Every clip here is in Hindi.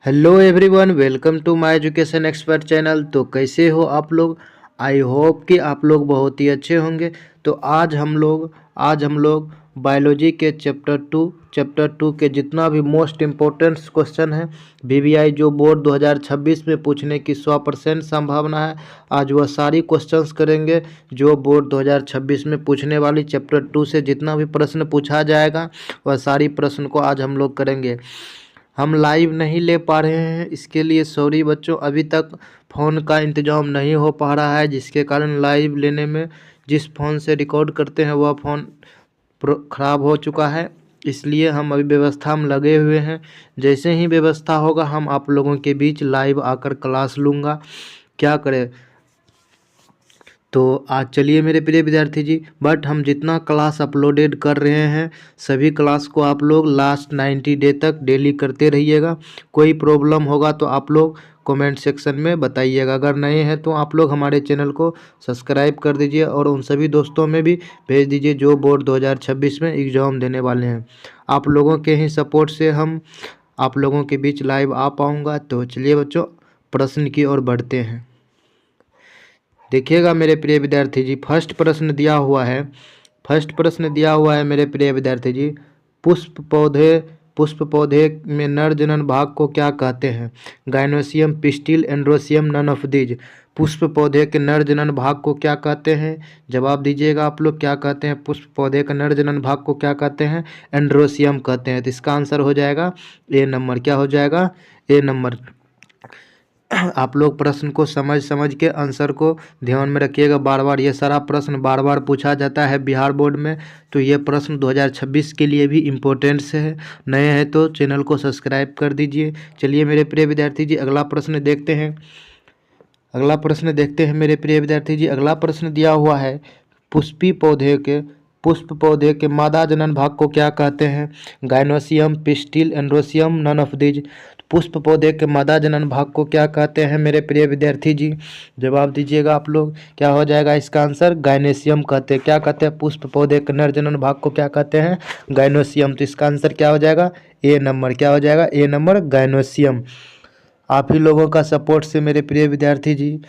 Hello everyone, welcome to my education expert channel. तो कैसे हो आप लोग? आई होप कि आप लोग बहुत ही अच्छे होंगे। तो आज हम लोग बायोलॉजी के चैप्टर टू के जितना भी मोस्ट इम्पोर्टेंट क्वेश्चन है वीवीआई जो बोर्ड 2026 में पूछने की 100% संभावना है, आज वह सारी क्वेश्चंस करेंगे जो बोर्ड 2026 में पूछने वाली चैप्टर 2 से जितना भी प्रश्न पूछा जाएगा वह सारी प्रश्न को आज हम लोग करेंगे। हम लाइव नहीं ले पा रहे हैं, इसके लिए सॉरी बच्चों। अभी तक फ़ोन का इंतज़ाम नहीं हो पा रहा है, जिसके कारण लाइव लेने में जिस फ़ोन से रिकॉर्ड करते हैं वह फ़ोन ख़राब हो चुका है। इसलिए हम अभी व्यवस्था में लगे हुए हैं। जैसे ही व्यवस्था होगा हम आप लोगों के बीच लाइव आकर क्लास लूँगा। क्या करें? तो आज चलिए मेरे प्रिय विद्यार्थी जी, बट हम जितना क्लास अपलोडेड कर रहे हैं सभी क्लास को आप लोग लास्ट 90 डे तक डेली करते रहिएगा। कोई प्रॉब्लम होगा तो आप लोग कमेंट सेक्शन में बताइएगा। अगर नए हैं तो आप लोग हमारे चैनल को सब्सक्राइब कर दीजिए और उन सभी दोस्तों में भी भेज दीजिए जो बोर्ड 2026 में एग्ज़ाम देने वाले हैं। आप लोगों के ही सपोर्ट से हम आप लोगों के बीच लाइव आ पाऊँगा। तो चलिए बच्चों, प्रश्न की ओर बढ़ते हैं। देखिएगा मेरे प्रिय विद्यार्थी जी, फर्स्ट प्रश्न दिया हुआ है मेरे प्रिय विद्यार्थी जी। पुष्प पौधे में नर जनन भाग को क्या कहते हैं? Gynoecium, pistil, androecium, none of these. पुष्प पौधे के नर जनन भाग को क्या कहते हैं? जवाब दीजिएगा आप लोग, क्या कहते हैं? पुष्प पौधे का नर जनन भाग को क्या कहते हैं? एंड्रोसियम कहते हैं। तो इसका आंसर हो जाएगा ए नंबर। क्या हो जाएगा? ए नंबर। आप लोग प्रश्न को समझ समझ के आंसर को ध्यान में रखिएगा। बार बार ये सारा प्रश्न बार बार पूछा जाता है बिहार बोर्ड में, तो ये प्रश्न 2026 के लिए भी इम्पोर्टेंट है। नए हैं तो चैनल को सब्सक्राइब कर दीजिए। चलिए मेरे प्रिय विद्यार्थी जी, अगला प्रश्न देखते हैं। मेरे प्रिय विद्यार्थी जी, अगला प्रश्न दिया हुआ है। पुष्प पौधे के मादा जनन भाग को क्या कहते हैं? Gynoecium, pistil, androecium, none of these. पुष्प पौधे के मादा जनन भाग को क्या कहते हैं मेरे प्रिय विद्यार्थी जी? जवाब दीजिएगा आप लोग, क्या हो जाएगा इसका आंसर? गाइनोसियम कहते हैं। क्या कहते हैं? पुष्प पौधे के नर जनन भाग को क्या कहते हैं? गाइनोसियम। तो इसका आंसर क्या हो जाएगा? ए नंबर। क्या हो जाएगा? ए नंबर, गाइनोसियम। आप ही लोगों का सपोर्ट से मेरे प्रिय विद्यार्थी जी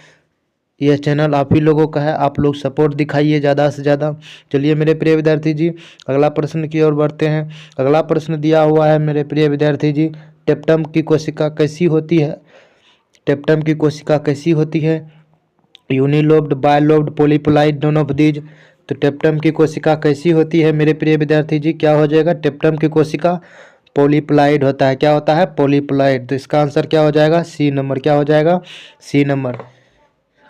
यह चैनल आप ही लोगों का है, आप लोग सपोर्ट दिखाइए ज़्यादा से ज़्यादा। चलिए मेरे प्रिय विद्यार्थी जी, अगला प्रश्न की ओर बढ़ते हैं। अगला प्रश्न दिया हुआ है मेरे प्रिय विद्यार्थी जी। टेप्टम की कोशिका कैसी होती है? टेप्टम की कोशिका कैसी होती है? यूनिलोब्ड, बायलोब्ड, पॉलीप्लाइड, नॉन ऑफ दीज। तो टेप्टम की कोशिका कैसी होती है मेरे प्रिय विद्यार्थी जी? क्या हो जाएगा? टेप्टम की कोशिका पॉलीप्लाइड होता है। क्या होता है? पॉलीप्लाइड। तो इसका आंसर क्या हो जाएगा? C number. क्या हो जाएगा? C number.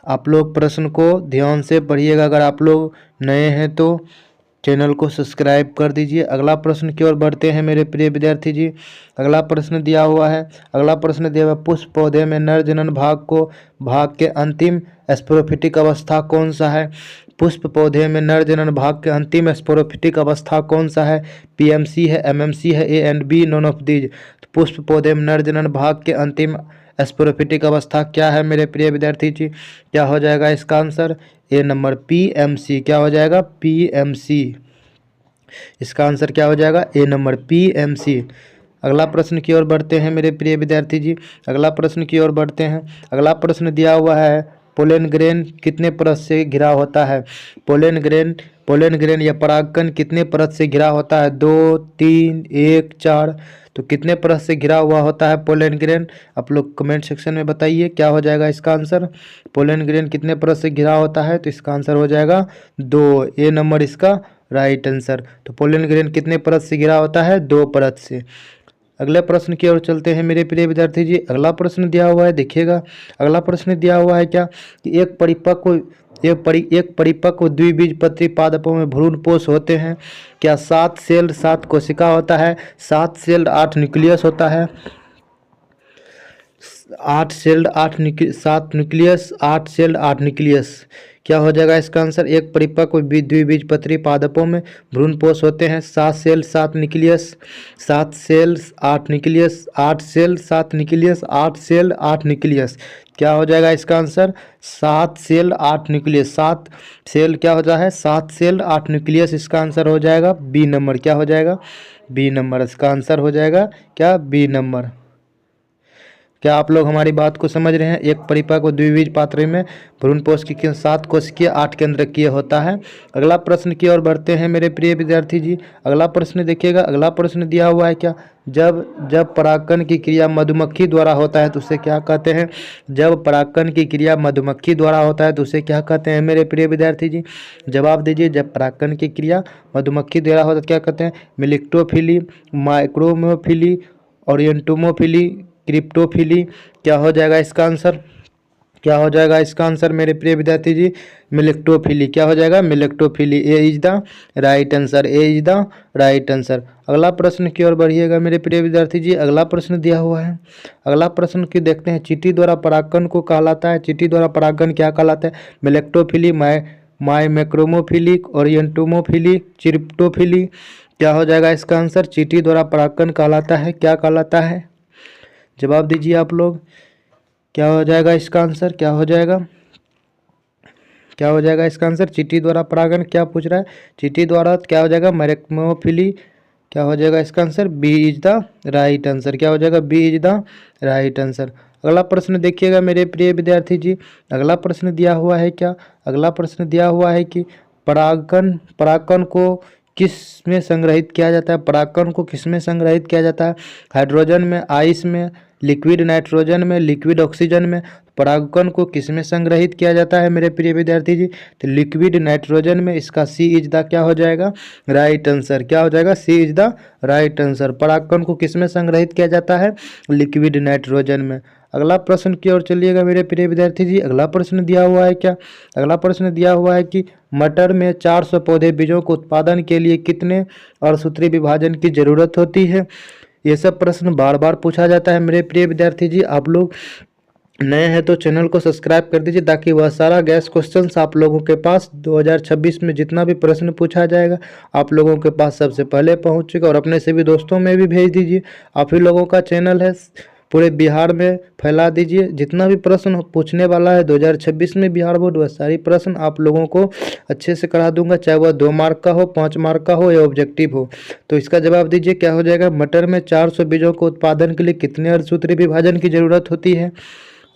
आप लोग प्रश्न को ध्यान से पढ़िएगा। अगर आप लोग नए हैं तो चैनल को सब्सक्राइब कर दीजिए। अगला प्रश्न की ओर बढ़ते हैं मेरे प्रिय विद्यार्थी जी। अगला प्रश्न दिया हुआ है। पुष्प पौधे में नर जनन भाग के अंतिम स्पोरोफिटिक अवस्था कौन सा है? पुष्प पौधे में नर जनन भाग के अंतिम स्पोरोफिटिक अवस्था कौन सा है? पीएमसी है, एमएमसी है, A and B, none of these. पुष्प पौधे में नर जनन भाग के अंतिम स्पोरोफिटिक अवस्था क्या है मेरे प्रिय विद्यार्थी जी? क्या हो जाएगा इसका आंसर? ए नंबर, पीएमसी। क्या हो जाएगा? पीएमसी। इसका आंसर क्या हो जाएगा? ए नंबर, पीएमसी। अगला प्रश्न की ओर बढ़ते हैं मेरे प्रिय विद्यार्थी जी। अगला प्रश्न दिया हुआ है। पोलन ग्रेन कितने परत से घिरा होता है? पोलन ग्रेन या परागकण कितने परत से घिरा होता है? 2, 3, 1, 4। तो कितने परत से घिरा हुआ होता है पोलन ग्रेन? आप लोग कमेंट सेक्शन में बताइए, क्या हो जाएगा इसका आंसर? पोलन ग्रेन कितने परत से घिरा होता है? तो इसका आंसर हो जाएगा 2। ए नंबर इसका राइट आंसर। तो पोलन ग्रेन कितने परत से घिरा होता है? 2 परत से। अगले प्रश्न की ओर चलते हैं मेरे प्रिय विद्यार्थी जी। अगला प्रश्न दिया हुआ है, देखिएगा। अगला प्रश्न दिया हुआ है क्या कि एक परिपक्व द्विबीजपत्री पादपों में भ्रूणपोष होते हैं। क्या 7 सेल 7 कोशिका होता है? 7 सेल 8 न्यूक्लियस होता है? 8 सेल्ड 7 न्यूक्लियस, 8 सेल्ड 8 न्यूक्लियस। क्या हो जाएगा इसका आंसर? एक परिपक्व द्विबीजपत्री पादपों में भ्रूणपोष होते हैं। 7 cell 7 nucleus, 7 cell 8 nucleus, 8 cell 7 nucleus, 8 cell 8 nucleus. क्या हो जाएगा इसका आंसर? 7 cell 8 nucleus. 7 सेल क्या हो जाए है? 7 सेल 8 न्यूक्लियस। इसका आंसर हो जाएगा बी नंबर। क्या हो जाएगा? B number. इसका आंसर हो जाएगा क्या? B number. क्या आप लोग हमारी बात को समझ रहे हैं? एक परिपक्व द्विबीज पात्र में भ्रूण पोष की 7 कोशिकीय 8 केंद्रकीय होता है। अगला प्रश्न की ओर बढ़ते हैं मेरे प्रिय विद्यार्थी जी। अगला प्रश्न देखिएगा, अगला प्रश्न दिया हुआ है क्या, जब जब परागकण की क्रिया मधुमक्खी द्वारा होता है तो उसे क्या कहते हैं? जब परागकण की क्रिया मधुमक्खी द्वारा होता है तो उसे क्या कहते हैं मेरे प्रिय विद्यार्थी जी? जवाब दीजिए। जब परागकण की क्रिया मधुमक्खी द्वारा होता है तो क्या कहते हैं? मिलिक्टोफिली, माइक्रोमोफिली, ओरिएंटोमोफिली, क्रिप्टोफिली। क्या हो जाएगा इसका आंसर? क्या हो जाएगा इसका आंसर मेरे प्रिय विद्यार्थी जी? मिलेक्टोफिली। क्या हो जाएगा? Malacophily. A is the right answer. A is the right answer. अगला प्रश्न की ओर बढ़िएगा मेरे प्रिय विद्यार्थी जी। अगला प्रश्न दिया हुआ है, अगला प्रश्न की देखते हैं। चींटी द्वारा परागकण को कहलाता है, चींटी द्वारा परागकण क्या कहलाता है? मिलेक्टोफिली, माइक्रोमोफिली, ओरिएंटोमोफिली, चिप्टोफिली। क्या हो जाएगा इसका आंसर? चींटी द्वारा परागकण कहलाता है, क्या कहलाता है? जवाब दीजिए आप लोग। क्या हो जाएगा इसका आंसर? क्या हो जाएगा? क्या हो जाएगा इसका आंसर? चींटी द्वारा परागण क्या पूछ रहा है? चींटी द्वारा क्या हो जाएगा? मैक्रोमोफिली। क्या हो जाएगा इसका answer? B is the right answer. क्या हो जाएगा? B is the right answer. अगला प्रश्न देखिएगा मेरे प्रिय विद्यार्थी जी। अगला प्रश्न दिया हुआ है क्या? अगला प्रश्न दिया हुआ है कि परागकण परागकण को किस में संग्रहित किया जाता है? परागकण को किस में संग्रहित किया जाता है? हाइड्रोजन में, आइस में, लिक्विड नाइट्रोजन में, लिक्विड ऑक्सीजन में। परागकण को किस में संग्रहित किया जाता है मेरे प्रिय विद्यार्थी जी? तो लिक्विड नाइट्रोजन में। इसका सी इज द क्या हो जाएगा? Right answer. क्या हो जाएगा? C is the right answer. परागकण को किस में संग्रहित किया जाता है? लिक्विड नाइट्रोजन में। अगला प्रश्न की ओर चलिएगा मेरे प्रिय विद्यार्थी जी। अगला प्रश्न दिया हुआ है क्या? अगला प्रश्न दिया हुआ है कि मटर में 400 पौधे बीजों को उत्पादन के लिए कितने अणसूत्री विभाजन की जरूरत होती है? ये सब प्रश्न बार बार पूछा जाता है मेरे प्रिय विद्यार्थी जी। आप लोग नए हैं तो चैनल को सब्सक्राइब कर दीजिए ताकि वह सारा गैस क्वेश्चंस आप लोगों के पास 2026 में जितना भी प्रश्न पूछा जाएगा आप लोगों के पास सबसे पहले पहुंचेगा। और अपने सभी दोस्तों में भी भेज दीजिए। आप ही लोगों का चैनल है, पूरे बिहार में फैला दीजिए। जितना भी प्रश्न पूछने वाला है 2026 में बिहार बोर्ड, वह सारी प्रश्न आप लोगों को अच्छे से करा दूंगा, चाहे वह 2 मार्क का हो, 5 मार्क का हो या ऑब्जेक्टिव हो। तो इसका जवाब दीजिए। क्या हो जाएगा? मटर में 400 बीजों को उत्पादन के लिए कितने अणसूत्री विभाजन की जरूरत होती है?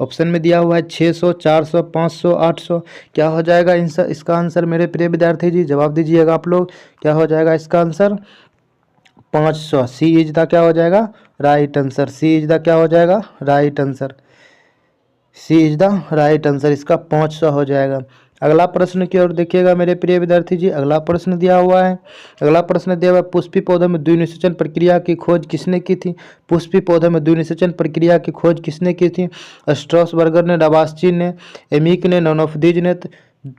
ऑप्शन में दिया हुआ है 600, 400, 500, 800। क्या हो जाएगा इसका आंसर मेरे प्रिय विद्यार्थी जी? जवाब दीजिएगा आप लोग। क्या हो जाएगा इसका आंसर? 500। सी इज द क्या हो जाएगा? Right answer. C is the क्या हो जाएगा? Right answer. C is the right answer. इसका 500 हो जाएगा। अगला प्रश्न की ओर देखिएगा मेरे प्रिय विद्यार्थी जी। अगला प्रश्न दिया हुआ है, अगला प्रश्न दिया हुआ है, पुष्पी पौधों में द्विनिषेचन प्रक्रिया की खोज किसने की थी? पुष्पी पौधों में द्विनिषेचन प्रक्रिया की खोज किसने की थी? स्ट्रॉसबर्गर ने, डाबास्ची ने, एमिक ने, नॉनोफदिज ने।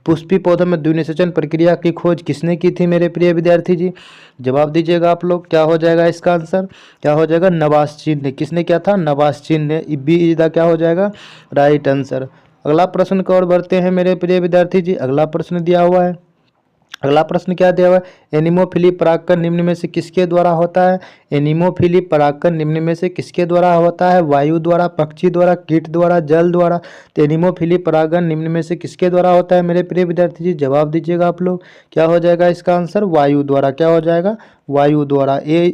पुष्पी पौधों में द्विनिषेचन प्रक्रिया की खोज किसने की थी मेरे प्रिय विद्यार्थी जी? जवाब दीजिएगा आप लोग। क्या हो जाएगा इसका आंसर? क्या हो जाएगा? नबास्चीन ने। किसने क्या था? नबास्चीन ने। बी इज द क्या हो जाएगा? Right answer. अगला प्रश्न की ओर बढ़ते हैं मेरे प्रिय विद्यार्थी जी। अगला प्रश्न दिया हुआ है, अगला प्रश्न क्या दिया हुआ है? एनिमोफिली परागकण निम्न में से किसके द्वारा होता है? एनिमोफिली परागकण निम्न में से किसके द्वारा होता है? वायु द्वारा, पक्षी द्वारा, कीट द्वारा, जल द्वारा। तो एनिमोफिली परागकण निम्न में से किसके द्वारा होता है मेरे प्रिय विद्यार्थी जी? जवाब दीजिएगा आप लोग। क्या हो जाएगा इसका आंसर? वायु द्वारा। क्या हो जाएगा? वायु द्वारा। ए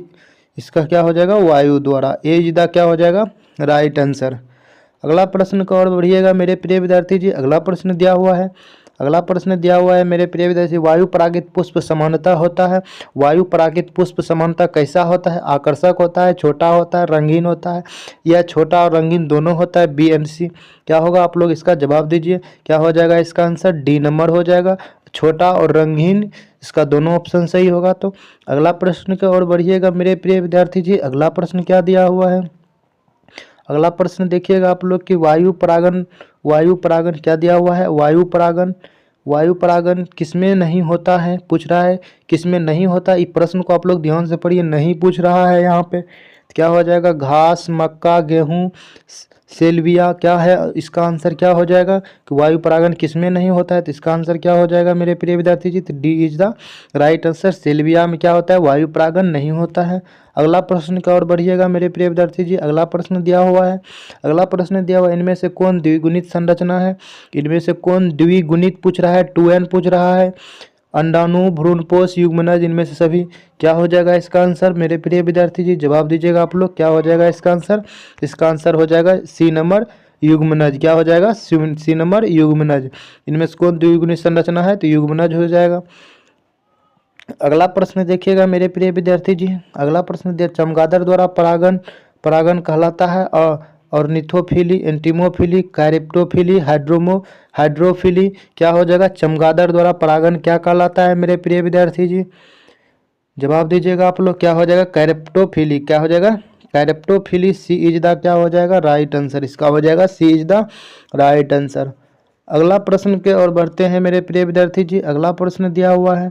इसका क्या हो जाएगा? वायु द्वारा। ए इज द क्या हो जाएगा? Right answer. अगला प्रश्न को और बढ़िएगा मेरे प्रिय विद्यार्थी जी। अगला प्रश्न दिया हुआ है, अगला प्रश्न दिया हुआ है मेरे प्रिय विद्यार्थी, वायु परागित पुष्प समानता होता है। वायु परागित पुष्प समानता कैसा होता है? आकर्षक होता है, छोटा होता है, रंगीन होता है, या छोटा और रंगीन दोनों होता है? बी एंड सी। क्या होगा? आप लोग इसका जवाब दीजिए। क्या हो जाएगा इसका आंसर? डी नंबर हो जाएगा। छोटा और रंगीन, इसका दोनों ऑप्शन सही होगा। तो अगला प्रश्न की ओर बढ़िएगा मेरे प्रिय विद्यार्थी जी। अगला प्रश्न क्या दिया हुआ है? अगला प्रश्न देखिएगा आप लोग कि वायु परागन, वायु परागन क्या दिया हुआ है? वायु परागन, वायु परागन किसमें नहीं होता है पूछ रहा है। किसमें नहीं होता? इस प्रश्न को आप लोग ध्यान से पढ़िए, नहीं पूछ रहा है यहाँ पे। क्या हो जाएगा? घास, मक्का, गेहूँ, सेल्विया। क्या है इसका आंसर? क्या हो जाएगा कि वायु परागन किसमें नहीं होता है? तो इसका आंसर क्या हो जाएगा मेरे प्रिय विद्यार्थी जी? तो D is the right answer. सेल्विया में क्या होता है? वायु परागन नहीं होता है। अगला प्रश्न की ओर बढ़िएगा मेरे प्रिय विद्यार्थी जी। अगला प्रश्न दिया हुआ है, अगला प्रश्न दिया हुआ है, इनमें से कौन द्विगुणित संरचना है? इनमें से कौन द्विगुणित पूछ रहा है? 2n पूछ रहा है। अंडाणु, भ्रूणपोष, युग्मनज, इनमें से सभी। क्या हो जाएगा इसका आंसर मेरे प्रिय विद्यार्थी जी? जवाब दीजिएगा आप लोग, क्या हो जाएगा इसका आंसर? इसका आंसर हो जाएगा सी नंबर, युग्मनज। क्या हो जाएगा? सी नंबर, युग्मनज। इनमें से कौन द्विगुणित संरचना है? तो युग्मनज हो जाएगा। अगला प्रश्न देखिएगा मेरे प्रिय विद्यार्थी जी। अगला प्रश्न दिया, चमगादड़ द्वारा परागण परागण कहलाता है ऑर्निथोफिली, एंटीमोफिली, कैरिप्टोफिली, हाइड्रोफिली। क्या हो जाएगा? चमगादड़ द्वारा परागण क्या कहलाता है मेरे प्रिय विद्यार्थी जी? जवाब दीजिएगा आप लोग, क्या हो जाएगा? कैरिप्टोफिली। क्या हो जाएगा? कैरिप्टोफिली। सी इज द क्या हो जाएगा? Right answer. इसका हो जाएगा C is the right answer. अगला प्रश्न के और बढ़ते हैं मेरे प्रिय विद्यार्थी जी। अगला प्रश्न दिया हुआ है,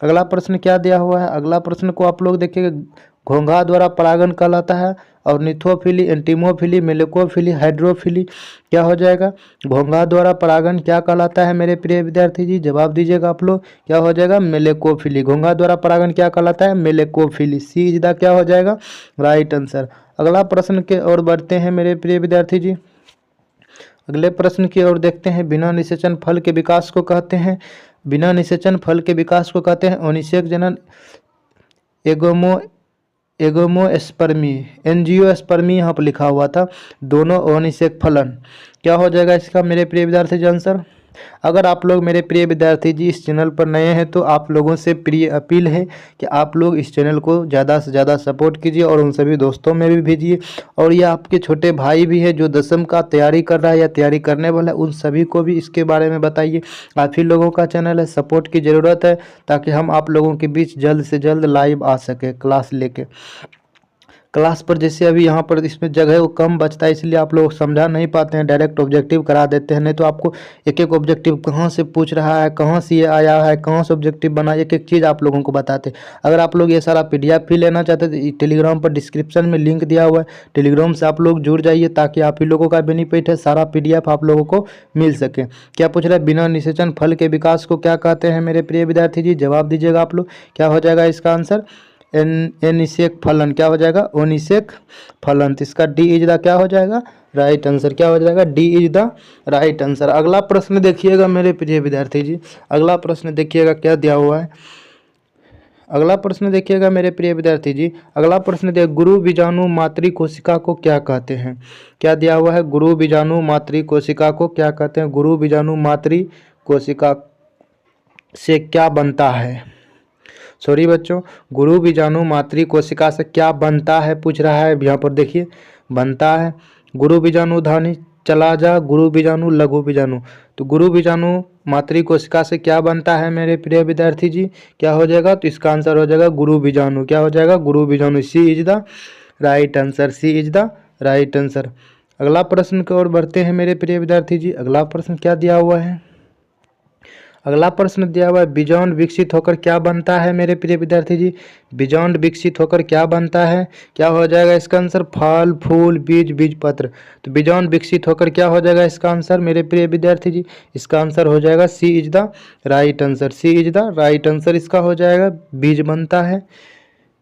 अगला प्रश्न क्या दिया हुआ है? अगला प्रश्न को आप लोग देखिएगा, घोंघा द्वारा परागण कहलाता है ऑर्निथोफिली, एंटीमोफिली, मेलेकोफिली, हाइड्रोफिली। क्या हो जाएगा? घोंघा द्वारा परागण क्या कहलाता है मेरे प्रिय विद्यार्थी जी? जवाब दीजिएगा आप लोग, क्या हो जाएगा? मेलेकोफिली। घोंघा द्वारा परागण क्या कहलाता है? मेलेकोफिली। सी इज द क्या हो जाएगा? Right answer. अगला प्रश्न के और बढ़ते हैं मेरे प्रिय विद्यार्थी जी। अगले प्रश्न की ओर देखते हैं, बिना निषेचन फल के विकास को कहते हैं, बिना निषेचन फल के विकास को कहते हैं अनिषेक जनन, एगोमो एगोमोस्पर्मी, एंजियोस्पर्मी यहाँ पर लिखा हुआ था, दोनों अनिषेक फलन। क्या हो जाएगा इसका मेरे प्रिय विद्यार्थी जी आंसर? अगर आप लोग मेरे प्रिय विद्यार्थी जी इस चैनल पर नए हैं तो आप लोगों से प्रिय अपील है कि आप लोग इस चैनल को ज़्यादा से ज़्यादा सपोर्ट कीजिए और उन सभी दोस्तों में भी भेजिए। और ये आपके छोटे भाई भी है जो 10वीं का तैयारी कर रहा है या तैयारी करने वाला है, उन सभी को भी इसके बारे में बताइए। आप ही लोगों का चैनल है, सपोर्ट की ज़रूरत है ताकि हम आप लोगों के बीच जल्द से जल्द लाइव आ सके क्लास लेके। क्लास पर जैसे अभी यहाँ पर इसमें जगह वो कम बचता है, इसलिए आप लोग समझा नहीं पाते हैं, डायरेक्ट ऑब्जेक्टिव करा देते हैं। नहीं तो आपको एक एक ऑब्जेक्टिव कहाँ से पूछ रहा है, कहाँ से ये आया है, कहाँ से ऑब्जेक्टिव बना, एक एक चीज़ आप लोगों को बताते। अगर आप लोग ये सारा PDF भी लेना चाहते हैं तो टेलीग्राम पर डिस्क्रिप्शन में लिंक दिया हुआ है, टेलीग्राम से आप लोग जुड़ जाइए ताकि आप ही लोगों का बेनिफिट है, सारा PDF आप लोगों को मिल सके। क्या पूछ रहा है? बिना निषेचन फल के विकास को क्या कहते हैं मेरे प्रिय विद्यार्थी जी? जवाब दीजिएगा आप लोग, क्या हो जाएगा इसका आंसर? एनिषेक फलन। क्या हो जाएगा? ओनिषेक फलन। तो इसका डी इज द क्या हो जाएगा? Right answer. क्या हो जाएगा? D is the right answer. अगला प्रश्न देखिएगा मेरे प्रिय विद्यार्थी जी, अगला प्रश्न देखिएगा क्या दिया हुआ है। अगला प्रश्न देखिएगा मेरे प्रिय विद्यार्थी जी, अगला प्रश्न दिया, गुरु बीजाणु मातृ कोशिका को क्या कहते हैं? क्या दिया हुआ है? गुरु बीजाणु मातृ कोशिका को क्या कहते हैं? गुरु बीजाणु मातृ कोशिका से क्या बनता है? सॉरी बच्चों, गुरु बीजाणु मातृ कोशिका से क्या बनता है पूछ रहा है। यहाँ पर देखिए बनता है गुरु बीजाणु धानी चला जा, गुरु बीजाणु लघु बीजाणु। तो गुरु बीजाणु मातृ कोशिका से क्या बनता है मेरे प्रिय विद्यार्थी जी? क्या हो जाएगा? तो इसका आंसर हो जाएगा गुरु बीजाणु। क्या हो जाएगा? गुरु बीजाणु। C is the right answer. C is the right answer. अगला प्रश्न की ओर बढ़ते हैं मेरे प्रिय विद्यार्थी जी। अगला प्रश्न क्या दिया हुआ है? अगला प्रश्न दिया हुआ है, बीजांड विकसित होकर क्या बनता है मेरे प्रिय विद्यार्थी जी? बीजांड विकसित होकर क्या बनता है? क्या हो जाएगा इसका आंसर? फल, फूल, बीज, बीजपत्र। तो बीजांड विकसित होकर क्या हो जाएगा इसका आंसर मेरे प्रिय विद्यार्थी जी? इसका आंसर हो जाएगा C is the right answer. C is the right answer इसका हो जाएगा, बीज बनता है।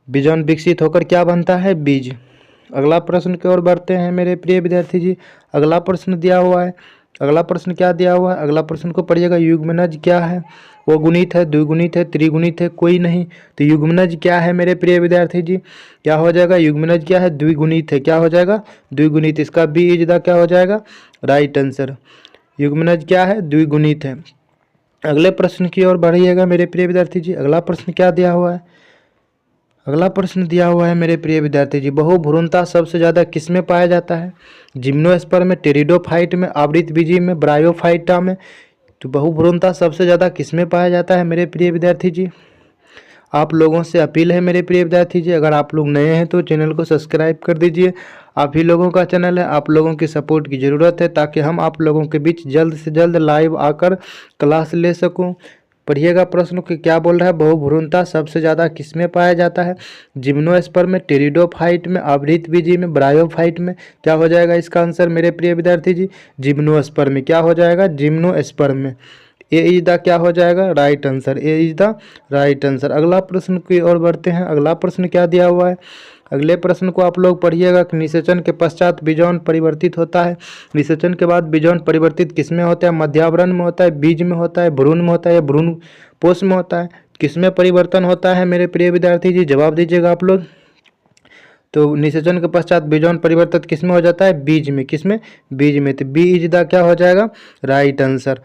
बीजांड विकसित होकर क्या बनता है? बीज। अगला प्रश्न की ओर बढ़ते हैं मेरे प्रिय विद्यार्थी जी। अगला प्रश्न दिया हुआ है, अगला प्रश्न क्या दिया हुआ है? अगला प्रश्न को पढ़िएगा, युग्मनज क्या है? वो गुणित है, द्विगुणित है, त्रिगुणित है, कोई नहीं। तो युग्मनज क्या है मेरे प्रिय विद्यार्थी जी? क्या हो जाएगा? युग्मनज क्या है? द्विगुणित है। क्या हो जाएगा? द्विगुणित। इसका बी इज द क्या हो जाएगा? Right answer. युग्मनज क्या है? द्विगुणित है। अगले प्रश्न की ओर बढ़िएगा मेरे प्रिय विद्यार्थी जी। अगला प्रश्न क्या दिया हुआ है? अगला प्रश्न दिया हुआ है मेरे प्रिय विद्यार्थी जी, बहुभ्रूणता सबसे ज़्यादा किस में पाया जाता है? जिम्नोस्पर्म में, टेरिडोफाइट में, आवृतबीजी में, ब्रायोफाइटा में। तो बहुभ्रूणता सबसे ज़्यादा किस में पाया जाता है मेरे प्रिय विद्यार्थी जी? आप लोगों से अपील है मेरे प्रिय विद्यार्थी जी, अगर आप लोग नए हैं तो चैनल को सब्सक्राइब कर दीजिए। आप ही लोगों का चैनल है, आप लोगों की सपोर्ट की ज़रूरत है ताकि हम आप लोगों के बीच जल्द से जल्द लाइव आकर क्लास ले सकूं। पढ़िएगा प्रश्न कि क्या बोल रहा है, बहुभ्रूणता सबसे ज़्यादा किस में पाया जाता है? जिम्नोस्पर्म में, टेरिडोफाइट में, आवृतबीजी में, ब्रायोफाइट में। क्या हो जाएगा इसका आंसर मेरे प्रिय विद्यार्थी जी? जिम्नोस्पर्म में। क्या हो जाएगा? जिम्नोस्पर्म में। ए इज द क्या हो जाएगा, right answer, A is the right answer. अगला प्रश्न की ओर बढ़ते हैं। अगला प्रश्न क्या दिया हुआ है, अगले प्रश्न को आप लोग पढ़िएगा कि निषेचन के पश्चात बीजाणु परिवर्तित होता है। निषेचन के बाद बीजाणु परिवर्तित किसमें होता है, मध्यावरण में होता है, बीज में होता है, भ्रूण में होता है या भ्रूण पोष में होता है, किसमें परिवर्तन होता है मेरे प्रिय विद्यार्थी जी, जवाब दीजिएगा आप लोग। तो निषेचन के पश्चात बीजाणु परिवर्तित किसमें हो जाता है, बीज में, किसमें, बीज में। तो बी इज द क्या हो जाएगा, राइट आंसर।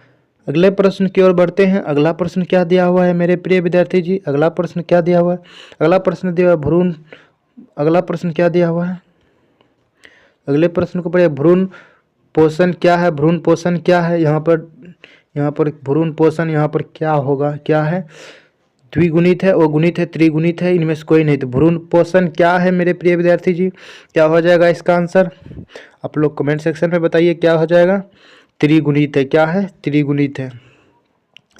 अगले प्रश्न की ओर बढ़ते हैं। अगला प्रश्न क्या दिया हुआ है मेरे प्रिय विद्यार्थी जी, अगला प्रश्न क्या दिया हुआ है, अगला प्रश्न दिया हुआ भ्रूण, अगला प्रश्न क्या दिया हुआ है, अगले प्रश्न को पढ़िए। भ्रूण पोषण क्या है, भ्रूण पोषण क्या है, यहाँ पर भ्रूण पोषण यहाँ पर क्या होगा, क्या है, द्विगुणित है, अगुणित है, त्रिगुणित है, इनमें से कोई नहीं। तो भ्रूण पोषण क्या है मेरे प्रिय विद्यार्थी जी, क्या हो जाएगा इसका आंसर, आप लोग कमेंट सेक्शन में बताइए क्या हो जाएगा, त्रिगुणित है, क्या है, त्रिगुणित है।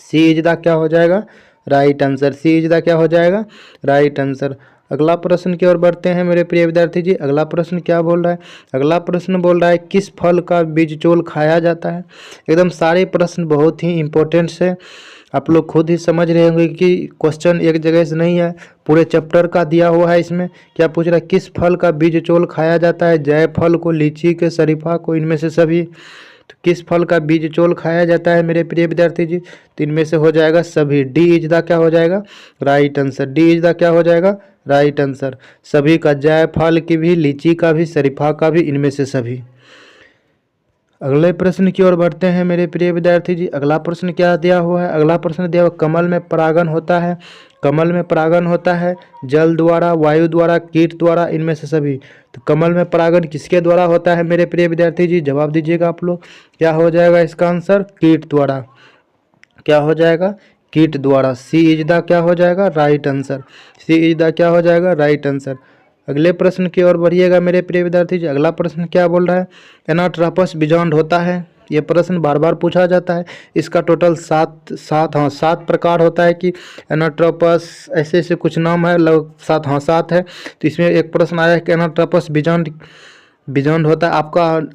सी इज द क्या हो जाएगा, right answer, C is the क्या हो जाएगा, राइट आंसर। अगला प्रश्न की ओर बढ़ते हैं मेरे प्रिय विद्यार्थी जी। अगला प्रश्न क्या बोल रहा है, अगला प्रश्न बोल रहा है किस फल का बीजचोल खाया जाता है। एकदम सारे प्रश्न बहुत ही इंपॉर्टेंट है, आप लोग खुद ही समझ रहे होंगे कि क्वेश्चन एक जगह से नहीं है, पूरे चैप्टर का दिया हुआ है। इसमें क्या पूछ रहा है, किस फल का बीजचोल खाया जाता है, जायफल को, लीची के, शरीफा को, इनमें से सभी। तो किस फल का बीजचोल खाया जाता है मेरे प्रिय विद्यार्थी जी, तो इनमें से हो जाएगा सभी, डी इज द क्या हो जाएगा, right answer, D is the क्या हो जाएगा, राइट आंसर, सभी का, जायफल की भी, लीची का भी, शरीफा का भी, इनमें से सभी। अगले प्रश्न की ओर बढ़ते हैं मेरे प्रिय विद्यार्थी जी। अगला प्रश्न क्या दिया हुआ है, अगला प्रश्न दिया हुआ, कमल में परागण होता है, कमल में परागण होता है जल द्वारा, वायु द्वारा, कीट द्वारा, इनमें से सभी। तो कमल में परागण किसके द्वारा होता है मेरे प्रिय विद्यार्थी जी, जवाब दीजिएगा आप लोग, क्या हो जाएगा इसका आंसर, कीट द्वारा, क्या हो जाएगा, कीट द्वारा। सी इज द क्या हो जाएगा, right answer, C is the क्या हो जाएगा, राइट आंसर। अगले प्रश्न की ओर बढ़िएगा मेरे प्रिय विद्यार्थी जी। अगला प्रश्न क्या बोल रहा है, एनाट्रोपस बीजांड होता है, ये प्रश्न बार बार पूछा जाता है। इसका टोटल सात प्रकार होता है कि एनाट्रोपस, ऐसे ऐसे कुछ नाम है, लगभग सात, हाँ 7 है। तो इसमें एक प्रश्न आया है कि एनाट्रोपस बीजांड होता है।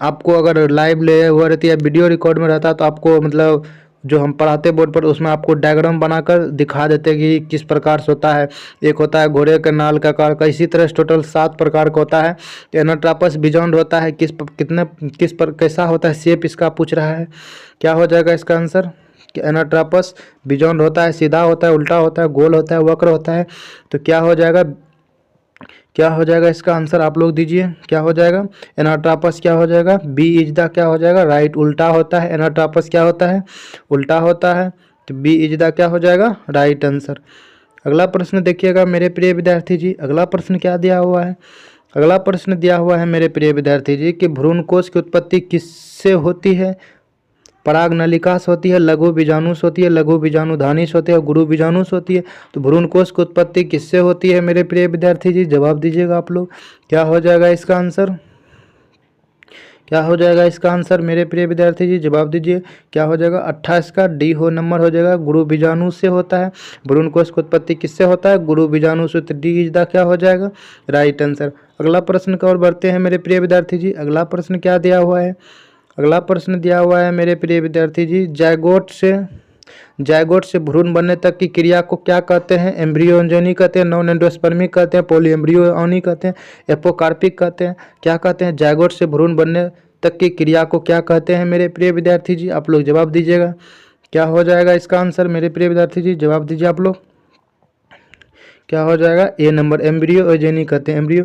आपको अगर लाइव ले हुआ रहती है, वीडियो रिकॉर्ड में रहता है, तो आपको मतलब जो हम पढ़ाते बोर्ड पर, उसमें आपको डायग्राम बनाकर दिखा देते हैं कि किस प्रकार से होता है। एक होता है घोड़े के नाल का आकार का, इसी तरह से टोटल 7 प्रकार का होता है। एनाट्रोपस बीजांड होता है, कैसा होता है, शेप इसका पूछ रहा है, क्या हो जाएगा इसका आंसर, कि एनाट्रोपस बीजांड होता है, सीधा होता है, उल्टा होता है, गोल होता है, वक्र होता है। तो क्या हो जाएगा, क्या हो जाएगा इसका आंसर, आप लोग दीजिए, क्या हो जाएगा, एनाट्रोपस क्या हो जाएगा, बी इज द क्या हो जाएगा, राइट, उल्टा होता है, एनाट्रोपस क्या होता है, उल्टा होता है। तो बी इज द क्या हो जाएगा, राइट आंसर। अगला प्रश्न देखिएगा मेरे प्रिय विद्यार्थी जी। अगला प्रश्न क्या दिया हुआ है, अगला प्रश्न दिया हुआ है मेरे प्रिय विद्यार्थी जी कि भ्रूणकोश की उत्पत्ति किससे होती है, पराग नलिका से होती है, लघु बीजाणु से होती है, लघु बीजाणुधानी से होती है, गुरु बीजाणु से होती है। तो भ्रूणकोश की उत्पत्ति किससे होती है मेरे प्रिय विद्यार्थी जी, जवाब दीजिएगा आप लोग, क्या हो जाएगा इसका आंसर, क्या हो जाएगा इसका आंसर मेरे प्रिय विद्यार्थी जी, जवाब दीजिए, क्या हो जाएगा, 28 का डी हो नंबर हो जाएगा, गुरु बीजाणु से होता है। भ्रूणकोश की उत्पत्ति किससे होता है, गुरु बीजाणु से। तो डी इज द क्या हो जाएगा, राइट आंसर। अगला प्रश्न की ओर बढ़ते हैं मेरे प्रिय विद्यार्थी जी। अगला प्रश्न क्या दिया हुआ है, अगला प्रश्न दिया हुआ है मेरे प्रिय विद्यार्थी जी, जायगोट से भ्रूण बनने तक की क्रिया को क्या कहते हैं, एम्ब्रियोजेनी कहते हैं, नॉन एंडोस्पर्मिक कहते हैं, पॉली एम्ब्रियोनिक कहते हैं, एपोकार्पिक कहते हैं, क्या कहते हैं, जायगोट से भ्रूण बनने तक की क्रिया को क्या कहते हैं मेरे प्रिय विद्यार्थी जी, आप लोग जवाब दीजिएगा, क्या हो जाएगा इसका आंसर मेरे प्रिय विद्यार्थी जी, जवाब दीजिए आप लोग, क्या हो जाएगा, ए नंबर, एम्ब्रियोजेनी कहते हैं, एम्ब्रियो।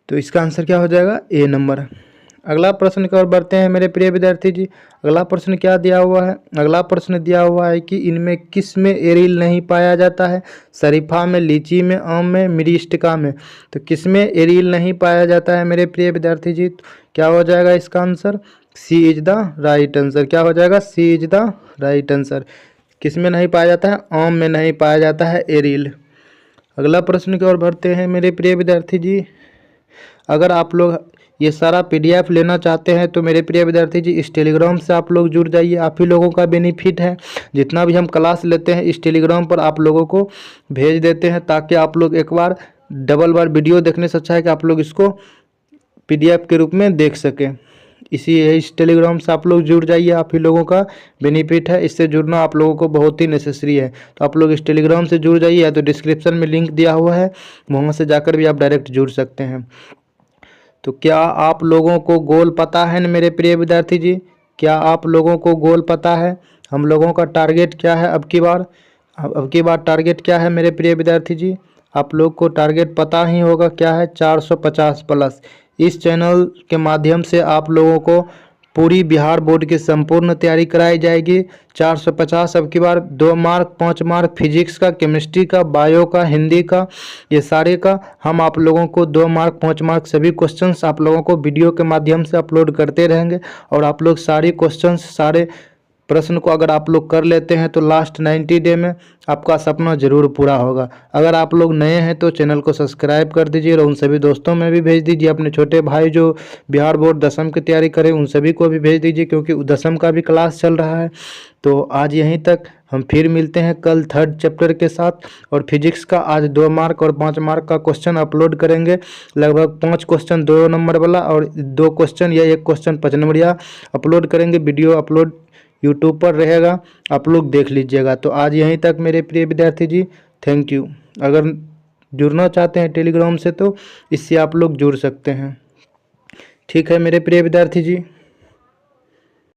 तो इसका आंसर क्या हो जाएगा, ए नंबर। अगला प्रश्न की ओर बढ़ते हैं मेरे प्रिय विद्यार्थी जी। अगला प्रश्न क्या दिया हुआ है, अगला प्रश्न दिया हुआ है कि इनमें किस में एरिल नहीं पाया जाता है, शरीफा में, लीची में, आम में, मिरिस्टिका में। तो किस में एरिल नहीं पाया जाता है मेरे प्रिय विद्यार्थी जी, तो क्या हो जाएगा इसका answer, C is the right answer, क्या हो जाएगा, C is the right answer. किस में नहीं पाया जाता है, आम में नहीं पाया जाता है एरिल। अगला प्रश्न की ओर बढ़ते हैं मेरे प्रिय विद्यार्थी जी। अगर आप लोग ये सारा PDF लेना चाहते हैं तो मेरे प्रिय विद्यार्थी जी इस टेलीग्राम से आप लोग जुड़ जाइए, आप ही लोगों का बेनिफिट है। जितना भी हम क्लास लेते हैं इस टेलीग्राम पर आप लोगों को भेज देते हैं, ताकि आप लोग एक बार डबल बार वीडियो देखने से अच्छा है कि आप लोग इसको PDF के रूप में देख सकें। इस टेलीग्राम से आप लोग जुड़ जाइए, आप ही लोगों का बेनिफिट है, इससे जुड़ना आप लोगों को बहुत ही नेसेसरी है। तो आप लोग इस टेलीग्राम से जुड़ जाइए, या तो डिस्क्रिप्शन में लिंक दिया हुआ है, वहाँ से जाकर भी आप डायरेक्ट जुड़ सकते हैं। तो क्या आप लोगों को गोल पता है न मेरे प्रिय विद्यार्थी जी? क्या आप लोगों को गोल पता है? हम लोगों का टारगेट क्या है अब की बार टारगेट क्या है मेरे प्रिय विद्यार्थी जी? आप लोग को टारगेट पता ही होगा क्या है, 450 प्लस। इस चैनल के माध्यम से आप लोगों को पूरी बिहार बोर्ड की संपूर्ण तैयारी कराई जाएगी। 450 अब की बार 2 मार्क 5 मार्क फिजिक्स का, केमिस्ट्री का, बायो का, हिंदी का, ये सारे का हम आप लोगों को 2 मार्क 5 मार्क सभी क्वेश्चंस आप लोगों को वीडियो के माध्यम से अपलोड करते रहेंगे। और आप लोग सारे क्वेश्चंस, सारे प्रश्न को अगर आप लोग कर लेते हैं तो लास्ट 90 डे में आपका सपना ज़रूर पूरा होगा। अगर आप लोग नए हैं तो चैनल को सब्सक्राइब कर दीजिए और उन सभी दोस्तों में भी भेज दीजिए। अपने छोटे भाई जो बिहार बोर्ड 10वीं की तैयारी करें उन सभी को भी भेज दीजिए, क्योंकि 10वीं का भी क्लास चल रहा है। तो आज यहीं तक, हम फिर मिलते हैं कल 3rd चैप्टर के साथ। और फिजिक्स का आज 2 मार्क और 5 मार्क का क्वेश्चन अपलोड करेंगे। लगभग 5 क्वेश्चन 2 नंबर वाला और 2 क्वेश्चन या 1 क्वेश्चन 5 नंबरिया अपलोड करेंगे। वीडियो अपलोड यूट्यूब पर रहेगा, आप लोग देख लीजिएगा। तो आज यहीं तक मेरे प्रिय विद्यार्थी जी, थैंक यू। अगर जुड़ना चाहते हैं टेलीग्राम से तो इससे आप लोग जुड़ सकते हैं। ठीक है मेरे प्रिय विद्यार्थी जी।